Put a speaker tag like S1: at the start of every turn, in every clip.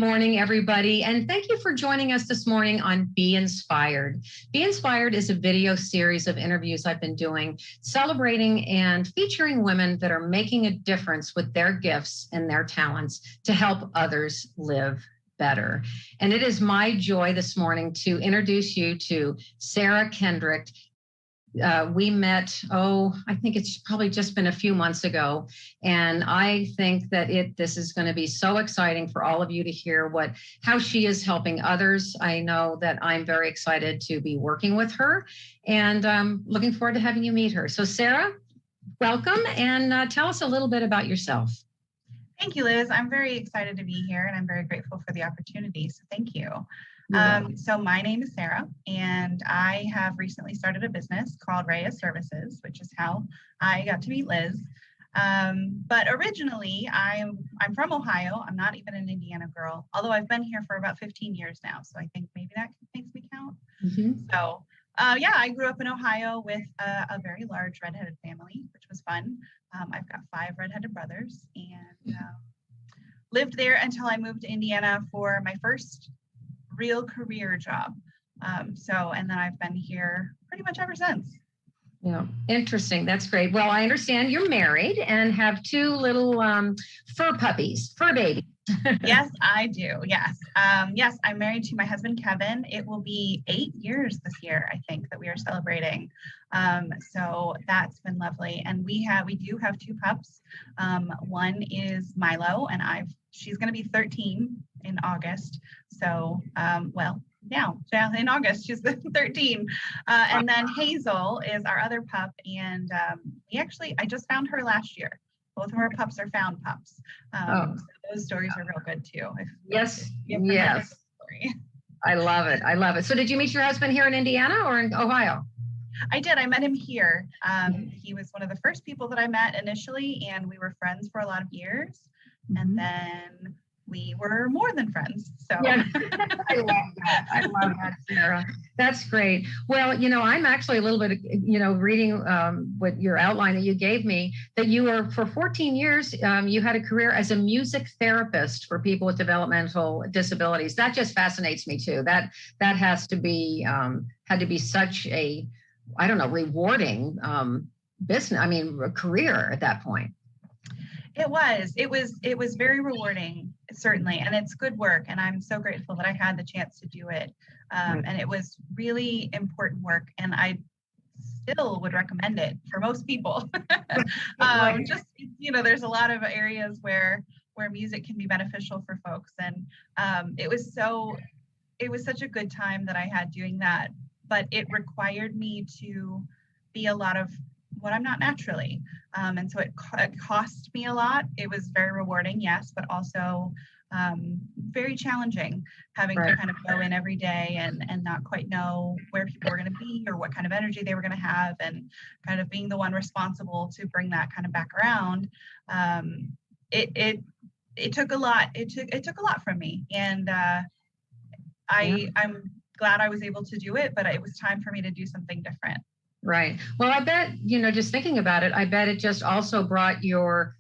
S1: Morning, everybody, and thank you for joining us this morning on Be Inspired. Be Inspired is a video series of interviews I've been doing, celebrating and featuring women that are making a difference with their gifts and their talents to help others live better. And it is my joy this morning to introduce you to Sarah Kendrick. We met, I think it's probably just been a few months ago. And I think that this is going to be so exciting for all of you to hear how she is helping others. I know that I'm very excited to be working with her and looking forward to having you meet her. So Sarah, welcome and tell us a little bit about yourself.
S2: Thank you, Liz. I'm very excited to be here and I'm very grateful for the opportunity. So thank you. So my name is Sarah, and I have recently started a business called Rhea Services, which is how I got to meet Liz. But originally, I'm from Ohio. I'm not even an Indiana girl, although I've been here for about 15 years now. So I think maybe that makes me count. Mm-hmm. So I grew up in Ohio with a very large redheaded family, which was fun. I've got 5 redheaded brothers and lived there until I moved to Indiana for my first real career job. And then I've been here pretty much ever since.
S1: Yeah, interesting. That's great. Well, I understand you're married and have 2 little fur babies.
S2: Yes, I do. Yes. Yes, I'm married to my husband, Kevin. It will be 8 years this year, I think, that we are celebrating. So that's been lovely. And we do have 2 pups. One is Milo, and she's going to be 13 in August. So, now in August, she's 13. And then Hazel is our other pup. And I just found her last year. Both of our pups are found pups. So those stories are real good too.
S1: Yes. I love it. So did you meet your husband here in Indiana or in Ohio?
S2: I did. I met him here. He was one of the first people that I met initially, and we were friends for a lot of years. Mm-hmm. And then we were more than friends. So
S1: yeah. I love that, Sarah. That's great. Well, I'm actually a little bit, reading what your outline that you gave me, that you were for 14 years, you had a career as a music therapist for people with developmental disabilities. That just fascinates me too. That has to be, had to be such a, rewarding career at that point.
S2: It was very rewarding, certainly, and it's good work, and I'm so grateful that I had the chance to do it. And it was really important work, and I still would recommend it for most people. There's a lot of areas where music can be beneficial for folks, and it was such a good time that I had doing that, but it required me to be a lot of what I'm not naturally. And so it cost me a lot. It was very rewarding, yes, but also very challenging having to kind of go in every day and not quite know where people were going to be or what kind of energy they were going to have, and kind of being the one responsible to bring that kind of back around. It took a lot. It took a lot from me, and I'm glad I was able to do it, but it was time for me to do something different.
S1: Right. Well, I bet, just thinking about it, I bet it just also brought your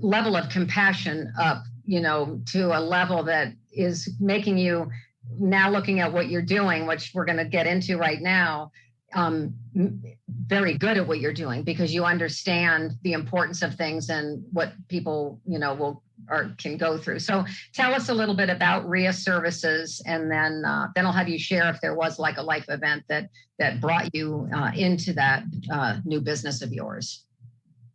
S1: level of compassion up, to a level that is making you now, looking at what you're doing, which we're going to get into right now, very good at what you're doing, because you understand the importance of things and what people, can go through. So tell us a little bit about Rhea Services, and then I'll have you share if there was like a life event that brought you into that new business of yours.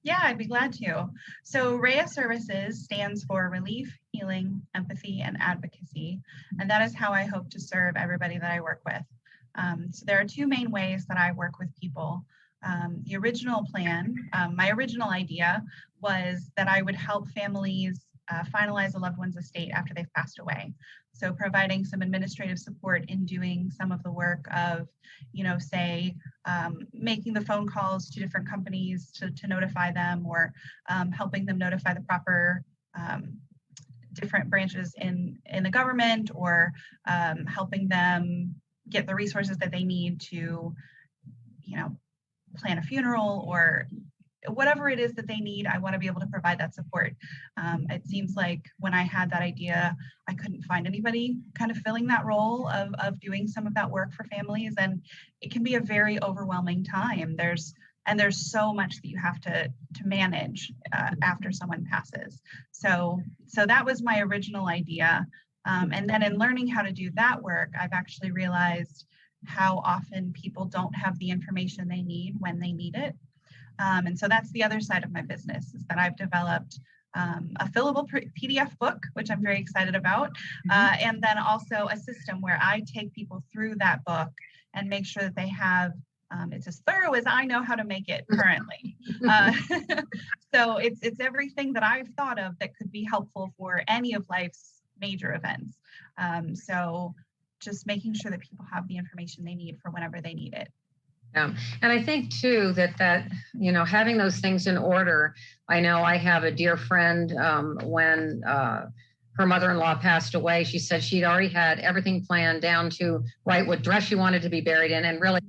S2: Yeah, I'd be glad to. So Rhea Services stands for Relief, Healing, Empathy, and Advocacy. And that is how I hope to serve everybody that I work with. So there are 2 main ways that I work with people. The original plan, my original idea was that I would help families finalize a loved one's estate after they've passed away. So providing some administrative support in doing some of the work of, making the phone calls to different companies to notify them, or helping them notify the proper different branches in the government, or helping them get the resources that they need to, plan a funeral, or whatever it is that they need, I want to be able to provide that support. It seems like when I had that idea, I couldn't find anybody kind of filling that role of doing some of that work for families. And it can be a very overwhelming time. There's so much that you have to manage after someone passes. So that was my original idea. And then in learning how to do that work, I've actually realized how often people don't have the information they need when they need it. And so that's the other side of my business, is that I've developed a fillable PDF book, which I'm very excited about. And then also a system where I take people through that book and make sure that they have it's as thorough as I know how to make it currently. So it's everything that I've thought of that could be helpful for any of life's major events. So just making sure that people have the information they need for whenever they need it.
S1: Yeah. And I think too that, you know, having those things in order. I know I have a dear friend, when her mother-in-law passed away, she said she'd already had everything planned down to right what dress she wanted to be buried in. And really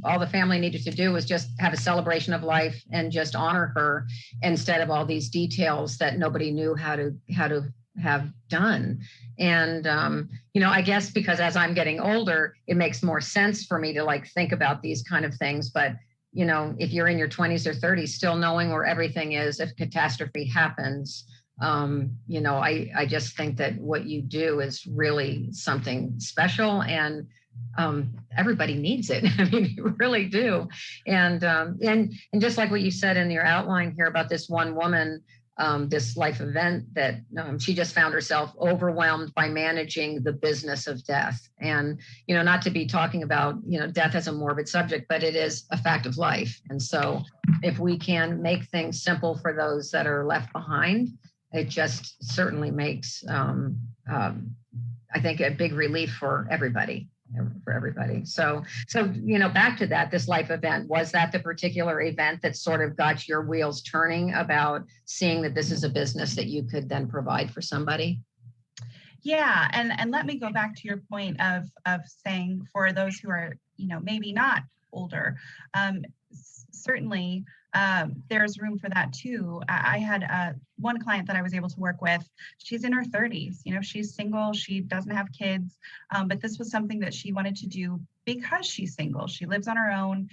S1: all the family needed to do was just have a celebration of life and just honor her, instead of all these details that nobody knew how to have done. And, you know, I guess because as I'm getting older, it makes more sense for me to like think about these kind of things. But, you know, if you're in your 20s or 30s, still knowing where everything is, if catastrophe happens, you know, I just think that what you do is really something special, and everybody needs it. I mean, you really do. And just like what you said in your outline here about this one woman, this life event that she just found herself overwhelmed by managing the business of death. And, you know, not to be talking about, you know, death as a morbid subject, but it is a fact of life. And so if we can make things simple for those that are left behind, it just certainly makes, I think, a big relief for everybody. So, you know, back to that, this life event, was that the particular event that sort of got your wheels turning about seeing that this is a business that you could then provide for somebody?
S2: Yeah. And let me go back to your point of saying, for those who are, you know, maybe not older, certainly there's room for that too. I had one client that I was able to work with. She's in her 30s. You know, she's single. She doesn't have kids, but this was something that she wanted to do because she's single. She lives on her own.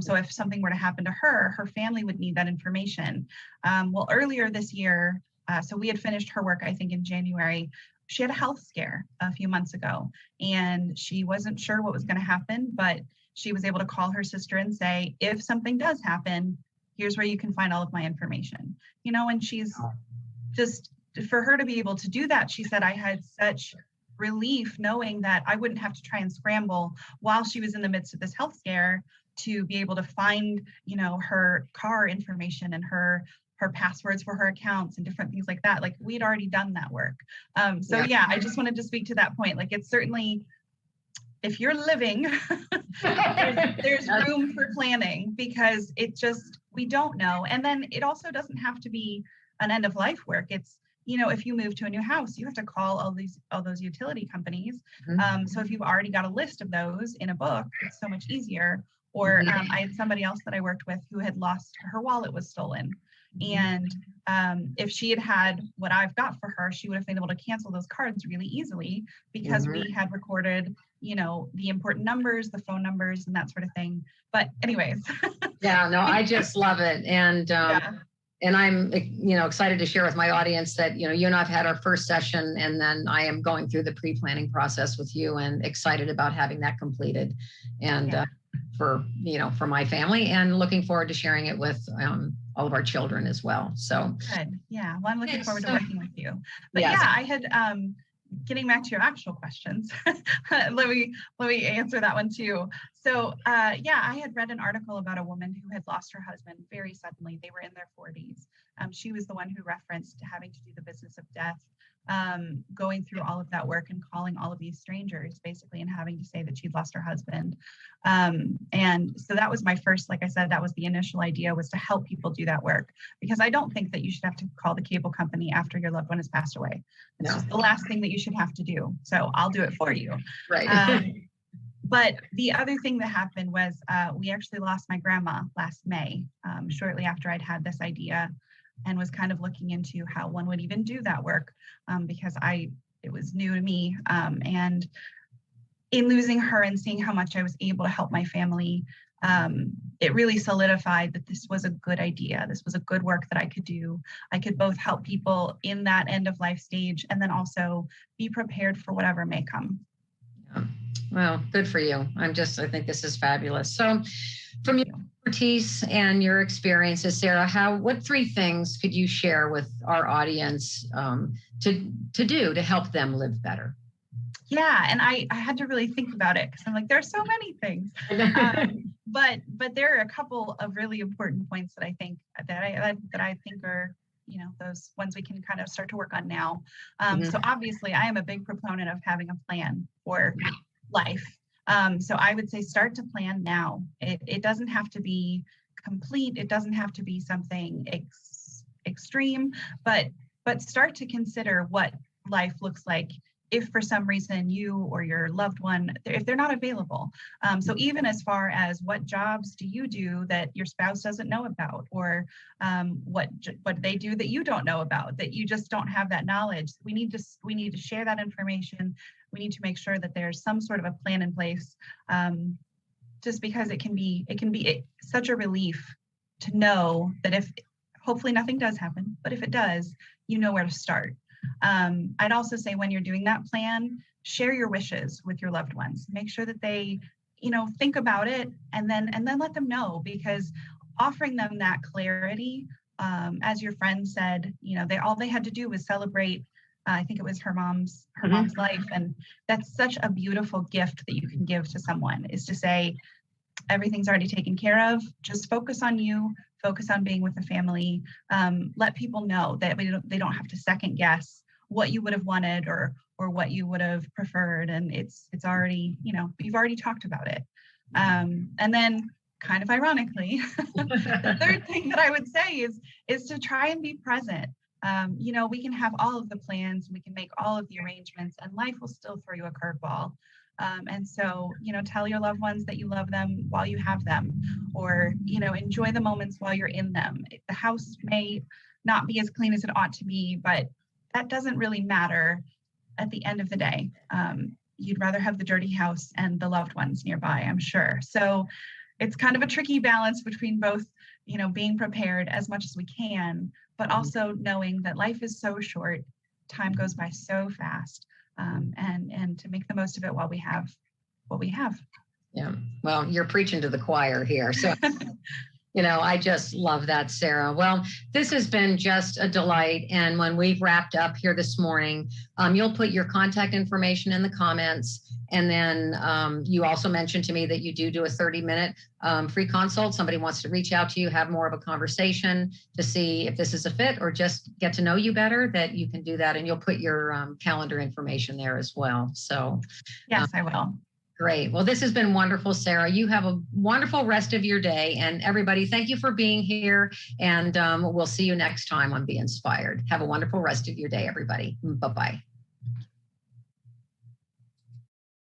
S2: So if something were to happen to her, her family would need that information. Well, earlier this year, so we had finished her work, I think in January. She had a health scare a few months ago, and she wasn't sure what was going to happen, but she was able to call her sister and say, if something does happen, here's where you can find all of my information. You know, and she's just, for her to be able to do that, she said, I had such relief knowing that I wouldn't have to try and scramble while she was in the midst of this health scare to be able to find, you know, her car information and her passwords for her accounts and different things like that. Like, we'd already done that work. So yeah, I just wanted to speak to that point. Like, it's certainly, if you're living, there's room for planning, because it just, we don't know. And then it also doesn't have to be an end of life work. It's, you know, if you move to a new house, you have to call all those utility companies. So if you've already got a list of those in a book, it's so much easier. Or I had somebody else that I worked with who had lost, her wallet was stolen. And if she had had what I've got for her, she would have been able to cancel those cards really easily, because we had recorded, you know, the important numbers, the phone numbers, and that sort of thing. But anyways.
S1: Yeah, no, I just love it. And and I'm, you know, excited to share with my audience that, you know, you and I've had our first session, and then I am going through the pre-planning process with you, and excited about having that completed. And for, you know, for my family, and looking forward to sharing it with all of our children as well. So
S2: good. Yeah. Well, I'm looking forward to working with you. But yeah, I had, getting back to your actual questions, let me answer that one too. So yeah, I had read an article about a woman who had lost her husband very suddenly. They were in their 40s. She was the one who referenced having to do the business of death, going through all of that work and calling all of these strangers basically, and having to say that she'd lost her husband. And so that was my first, like I said, that was the initial idea, was to help people do that work, because I don't think that you should have to call the cable company after your loved one has passed away. It's just the last thing that you should have to do. So I'll do it for you.
S1: Right.
S2: But the other thing that happened was we actually lost my grandma last May, shortly after I'd had this idea, and was kind of looking into how one would even do that work, because it was new to me. And in losing her and seeing how much I was able to help my family, it really solidified that this was a good idea. This was a good work that I could do. I could both help people in that end of life stage and then also be prepared for whatever may come.
S1: Yeah. Well, good for you. I think this is fabulous. So from your expertise and your experiences, Sarah, what 3 things could you share with our audience to do to help them live better?
S2: Yeah, and I had to really think about it because I'm like, there's so many things. But there are a couple of really important points that I think are, those ones we can kind of start to work on now. So obviously, I am a big proponent of having a plan for life. So I would say start to plan now. It doesn't have to be complete. It doesn't have to be something extreme, but start to consider what life looks like if for some reason you or your loved one, if they're not available. So even as far as what jobs do you do that your spouse doesn't know about, or what they do that you don't know about, that you just don't have that knowledge. We need to share that information. We need to make sure that there's some sort of a plan in place, just because it can be such a relief to know that if hopefully nothing does happen, but if it does, you know where to start. I'd also say when you're doing that plan, share your wishes with your loved ones. Make sure that they, think about it and then let them know, because offering them that clarity, as your friend said, all they had to do was celebrate. I think it was her mom's life, and that's such a beautiful gift that you can give to someone, is to say, everything's already taken care of. Just focus on you. Focus on being with the family. Let people know that they don't have to second guess what you would have wanted or what you would have preferred. And it's already, you've already talked about it. And then kind of ironically, the third thing that I would say is to try and be present. We can have all of the plans, we can make all of the arrangements, and life will still throw you a curveball. And so, tell your loved ones that you love them while you have them, or, enjoy the moments while you're in them. The house may not be as clean as it ought to be, but that doesn't really matter at the end of the day. You'd rather have the dirty house and the loved ones nearby, I'm sure. So it's kind of a tricky balance between both, being prepared as much as we can, but also knowing that life is so short, time goes by so fast. And to make the most of it while we have what we have.
S1: Yeah, well, you're preaching to the choir here. So, I just love that, Sarah. Well, this has been just a delight. And when we've wrapped up here this morning, you'll put your contact information in the comments. And then you also mentioned to me that you do a 30-minute free consult. Somebody wants to reach out to you, have more of a conversation to see if this is a fit or just get to know you better, that you can do that. And you'll put your calendar information there as well. So
S2: yes, I will.
S1: Great. Well, this has been wonderful, Sarah. You have a wonderful rest of your day. And everybody, thank you for being here. And we'll see you next time on Be Inspired. Have a wonderful rest of your day, everybody. Bye-bye.